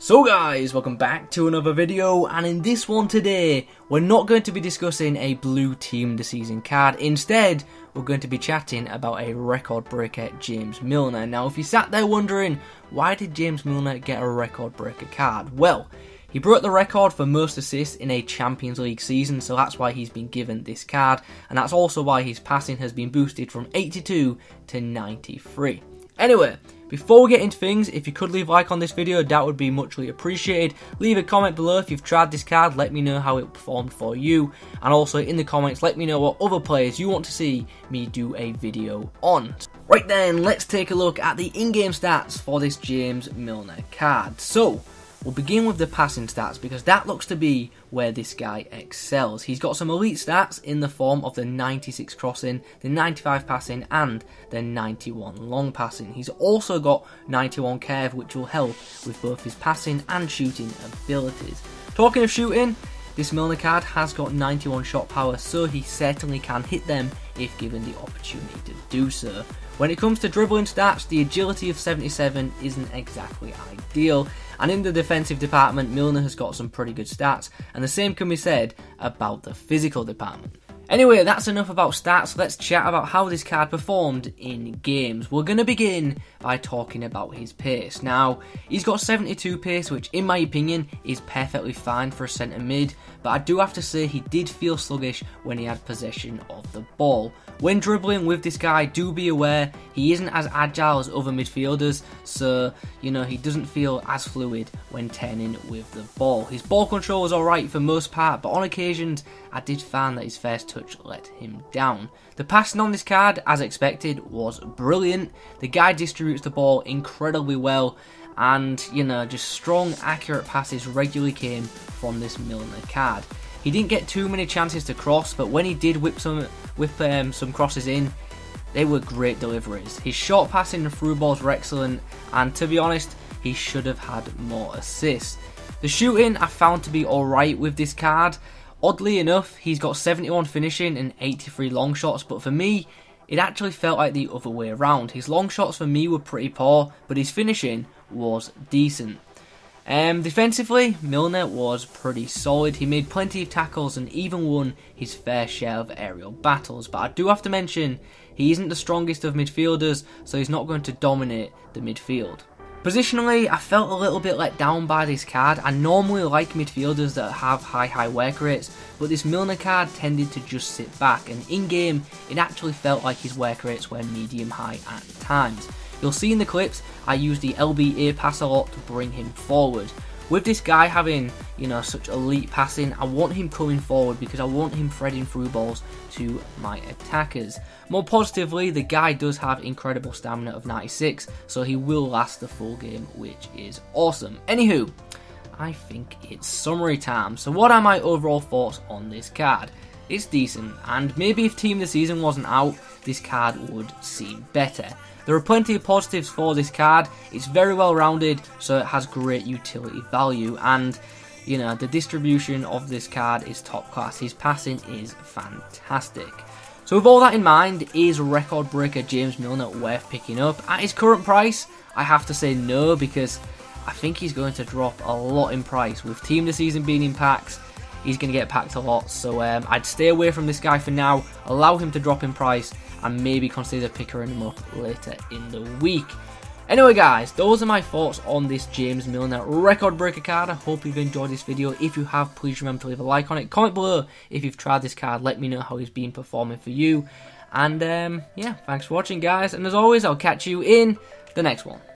So guys, welcome back to another video, and in this one today, we're not going to be discussing a blue team this season card. Instead, we're going to be chatting about a record breaker, James Milner. Now, if you sat there wondering, why did James Milner get a record breaker card? Well, he broke the record for most assists in a Champions League season, so that's why he's been given this card, and that's also why his passing has been boosted from 82 to 93. Anyway, before we get into things, if you could leave a like on this video, that would be muchly appreciated. Leave a comment below if you've tried this card, let me know how it performed for you. And also in the comments, let me know what other players you want to see me do a video on. Right then, let's take a look at the in-game stats for this James Milner card. So, we'll begin with the passing stats because that looks to be where this guy excels. He's got some elite stats in the form of the 96 crossing, the 95 passing and the 91 long passing. He's also got 91 curve, which will help with both his passing and shooting abilities. Talking of shooting, this Milner card has got 91 shot power, so he certainly can hit them if given the opportunity to do so. When it comes to dribbling stats, the agility of 77 isn't exactly ideal, and in the defensive department, Milner has got some pretty good stats, and the same can be said about the physical department. Anyway, that's enough about stats. Let's chat about how this card performed in games. We're going to begin by talking about his pace. Now, he's got 72 pace, which in my opinion is perfectly fine for a centre mid, but I do have to say he did feel sluggish when he had possession of the ball. When dribbling with this guy, do be aware he isn't as agile as other midfielders, so he doesn't feel as fluid when turning with the ball. His ball control was alright for most part, but on occasions I did find that his first touch let him down. The passing on this card, as expected, was brilliant. The guy distributes the ball incredibly well, and just strong, accurate passes regularly came from this Milner card. He didn't get too many chances to cross, but when he did whip some crosses in, they were great deliveries. His short passing and through balls were excellent, and to be honest, he should have had more assists. The shooting I found to be alright with this card. Oddly enough, he's got 71 finishing and 83 long shots, but for me, it actually felt like the other way around. His long shots for me were pretty poor, but his finishing was decent. Defensively, Milner was pretty solid. He made plenty of tackles and even won his fair share of aerial battles, but I do have to mention, he isn't the strongest of midfielders, so he's not going to dominate the midfield. Positionally, I felt a little bit let down by this card. I normally like midfielders that have high work rates, but this Milner card tended to just sit back, and in-game, it actually felt like his work rates were medium-high at times. You'll see in the clips, I use the LBA pass a lot to bring him forward. With this guy having, such elite passing, I want him coming forward because I want him threading through balls to my attackers. More positively, the guy does have incredible stamina of 96, so he will last the full game, which is awesome. Anywho, I think it's summary time. So what are my overall thoughts on this card? It's decent, and maybe if Team of the Season wasn't out, this card would seem better. There are plenty of positives for this card. It's very well rounded, so it has great utility value, and the distribution of this card is top class. His passing is fantastic. So with all that in mind, is record breaker James Milner worth picking up? At his current price, I have to say no, because I think he's going to drop a lot in price. With Team of the Season being in packs, he's going to get packed a lot, so I'd stay away from this guy for now, allow him to drop in price, and maybe consider picking him up later in the week. Anyway guys, those are my thoughts on this James Milner record breaker card. I hope you've enjoyed this video. If you have, please remember to leave a like on it. Comment below if you've tried this card. Let me know how he's been performing for you. And yeah, thanks for watching guys. And as always, I'll catch you in the next one.